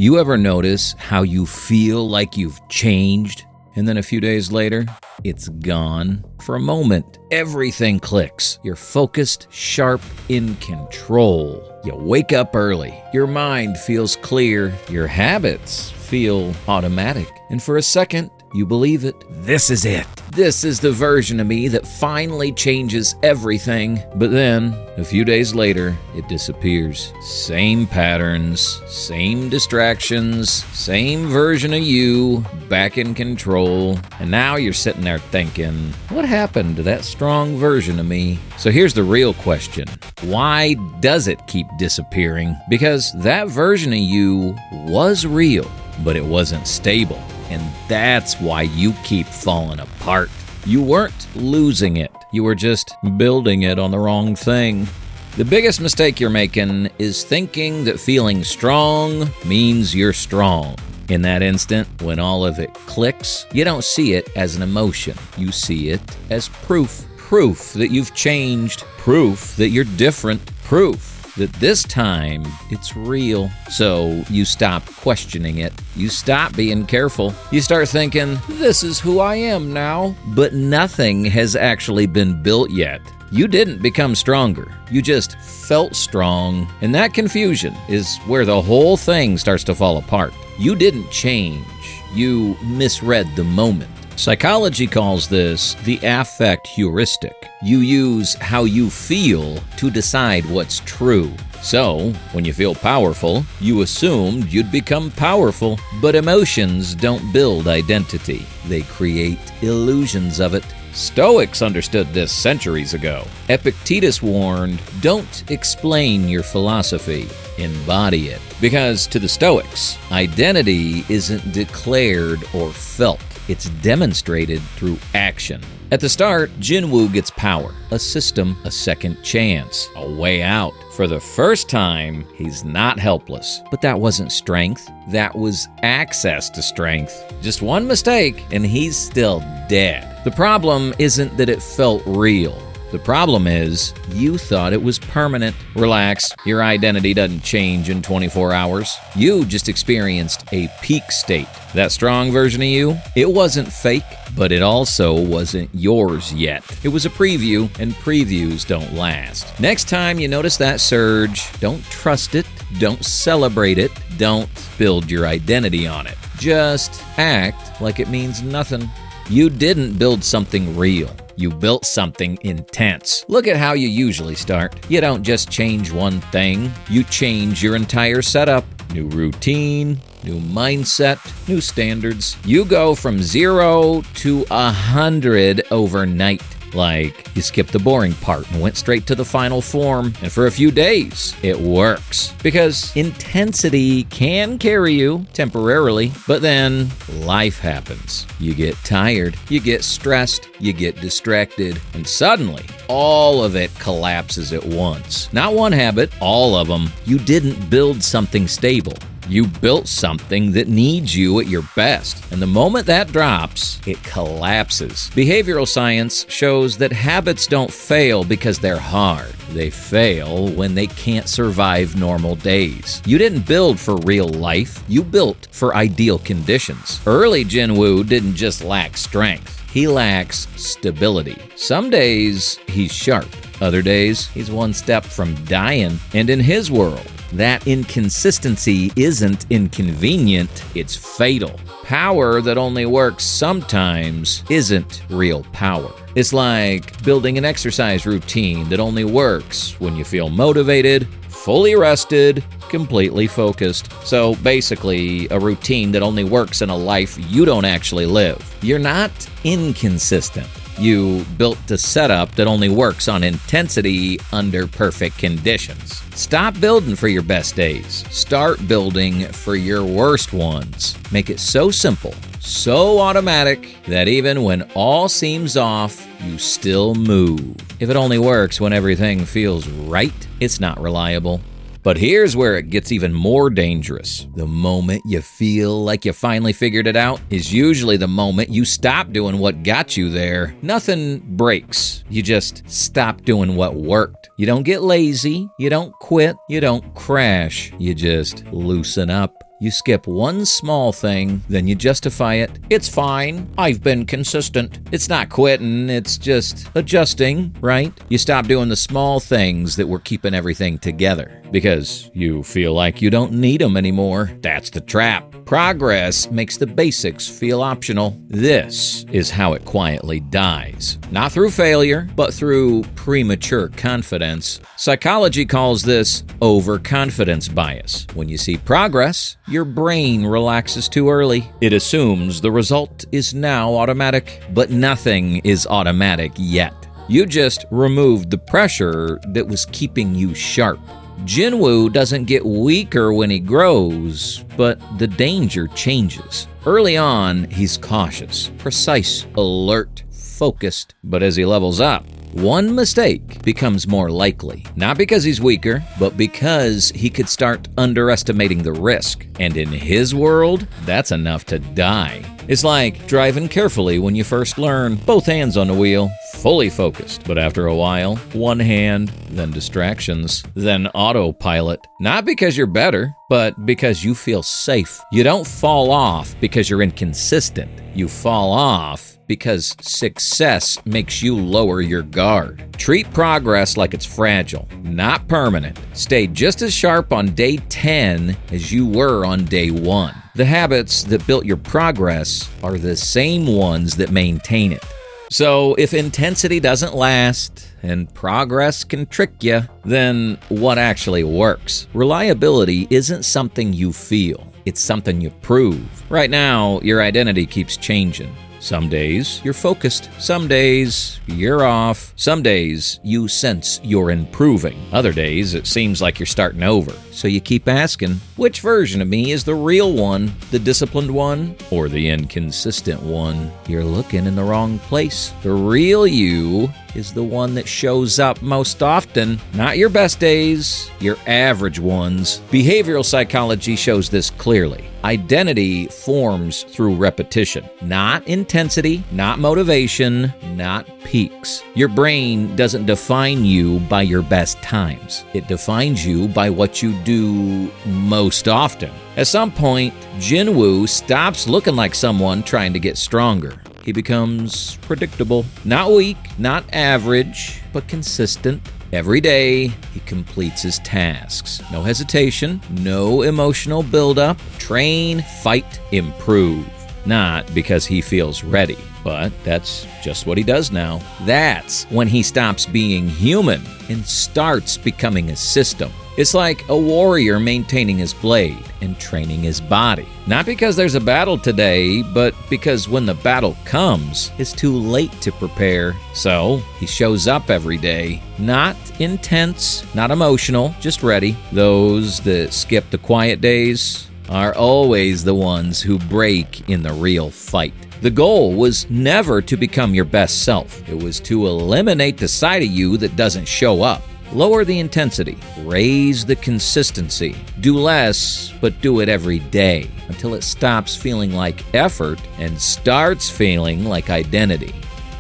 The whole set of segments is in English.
You ever notice how you feel like you've changed, and then a few days later, it's gone? For a moment, everything clicks. You're focused, sharp, in control. You wake up early. Your mind feels clear. Your habits feel automatic. And for a second, you believe it. This is it. This is the version of me that finally changes everything. But then, a few days later, it disappears. Same patterns, same distractions, same version of you, back in control. And now you're sitting there thinking, what happened to that strong version of me? So here's the real question. Why does it keep disappearing? Because that version of you was real, but it wasn't stable. And that's why you keep falling apart. You weren't losing it. You were just building it on the wrong thing. The biggest mistake you're making is thinking that feeling strong means you're strong. In that instant, when all of it clicks, you don't see it as an emotion. You see it as proof. Proof that you've changed. Proof that you're different. Proof that this time it's real. So you stop questioning it. You stop being careful. You start thinking, this is who I am now. But nothing has actually been built yet. You didn't become stronger. You just felt strong. And that confusion is where the whole thing starts to fall apart. You didn't change. You misread the moment. Psychology calls this the affect heuristic. You use how you feel to decide what's true. So, when you feel powerful, you assumed you'd become powerful. But emotions don't build identity. They create illusions of it. Stoics understood this centuries ago. Epictetus warned, don't explain your philosophy, embody it. Because to the Stoics, identity isn't declared or felt. It's demonstrated through action. At the start, Jinwoo gets power, a system, a second chance, a way out. For the first time, he's not helpless. But that wasn't strength. That was access to strength. Just one mistake, and he's still dead. The problem isn't that it felt real. The problem is, you thought it was permanent. Relax, your identity doesn't change in 24 hours. You just experienced a peak state. That strong version of you, it wasn't fake, but it also wasn't yours yet. It was a preview, and previews don't last. Next time you notice that surge, don't trust it, don't celebrate it, don't build your identity on it. Just act like it means nothing. You didn't build something real. You built something intense. Look at how you usually start. You don't just change one thing. You change your entire setup. New routine, new mindset, new standards. You go from 0 to 100 overnight. Like, you skipped the boring part and went straight to the final form. And for a few days, it works. Because intensity can carry you temporarily, but then life happens. You get tired, you get stressed, you get distracted, and suddenly, all of it collapses at once. Not one habit, all of them. You didn't build something stable. You built something that needs you at your best. And the moment that drops, it collapses. Behavioral science shows that habits don't fail because they're hard. They fail when they can't survive normal days. You didn't build for real life. You built for ideal conditions. Early Jinwoo didn't just lack strength. He lacks stability. Some days, he's sharp. Other days, he's one step from dying. And in his world, that inconsistency isn't inconvenient, it's fatal. Power that only works sometimes isn't real power. It's like building an exercise routine that only works when you feel motivated, fully rested, completely focused. So basically, a routine that only works in a life you don't actually live. You're not inconsistent. You built a setup that only works on intensity under perfect conditions. Stop building for your best days. Start building for your worst ones. Make it so simple, so automatic, that even when all seems off, you still move. If it only works when everything feels right, it's not reliable. But here's where it gets even more dangerous. The moment you feel like you finally figured it out is usually the moment you stop doing what got you there. Nothing breaks. You just stop doing what worked. You don't get lazy. You don't quit. You don't crash. You just loosen up. You skip one small thing, then you justify it. It's fine. I've been consistent. It's not quitting, it's just adjusting, right? You stop doing the small things that were keeping everything together because you feel like you don't need them anymore. That's the trap. Progress makes the basics feel optional. This is how it quietly dies. Not through failure, but through premature confidence. Psychology calls this overconfidence bias. When you see progress, your brain relaxes too early. It assumes the result is now automatic, but nothing is automatic yet. You just removed the pressure that was keeping you sharp. Jinwoo doesn't get weaker when he grows, but the danger changes. Early on, he's cautious, precise, alert, focused, but as he levels up, one mistake becomes more likely. Not because he's weaker, but because he could start underestimating the risk. And in his world, that's enough to die. It's like driving carefully when you first learn, both hands on the wheel, fully focused. But after a while, one hand, then distractions, then autopilot. Not because you're better, but because you feel safe. You don't fall off because you're inconsistent. You fall off because success makes you lower your guard. Treat progress like it's fragile, not permanent. Stay just as sharp on day 10 as you were on day 1. The habits that built your progress are the same ones that maintain it. So if intensity doesn't last and progress can trick you, then what actually works? Reliability isn't something you feel. It's something you prove. Right now, your identity keeps changing. Some days you're focused, some days you're off, some days you sense you're improving. Other days it seems like you're starting over. So you keep asking, which version of me is the real one, the disciplined one, or the inconsistent one? You're looking in the wrong place. The real you is the one that shows up most often, not your best days, your average ones. Behavioral psychology shows this clearly. Identity forms through repetition, not intensity, not motivation, not peaks. Your brain doesn't define you by your best times. It defines you by what you do most often. At some point, Jinwoo stops looking like someone trying to get stronger. He becomes predictable, not weak, not average, but consistent. Every day, he completes his tasks. No hesitation, no emotional buildup. Train, fight, improve. Not because he feels ready, but that's just what he does now. That's when he stops being human and starts becoming a system. It's like a warrior maintaining his blade and training his body. Not because there's a battle today, but because when the battle comes, it's too late to prepare. So he shows up every day, not intense, not emotional, just ready. Those that skip the quiet days are always the ones who break in the real fight. The goal was never to become your best self. It was to eliminate the side of you that doesn't show up. Lower the intensity, raise the consistency. Do less, but do it every day until it stops feeling like effort and starts feeling like identity.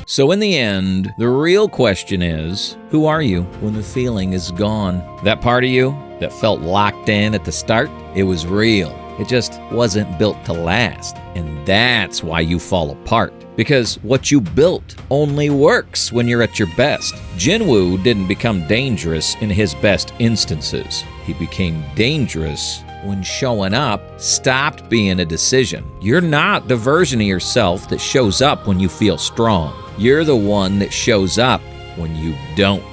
So in the end, the real question is, who are you when the feeling is gone? That part of you that felt locked in at the start, it was real. It just wasn't built to last. And that's why you fall apart. Because what you built only works when you're at your best. Jinwoo didn't become dangerous in his best instances. He became dangerous when showing up stopped being a decision. You're not the version of yourself that shows up when you feel strong. You're the one that shows up when you don't.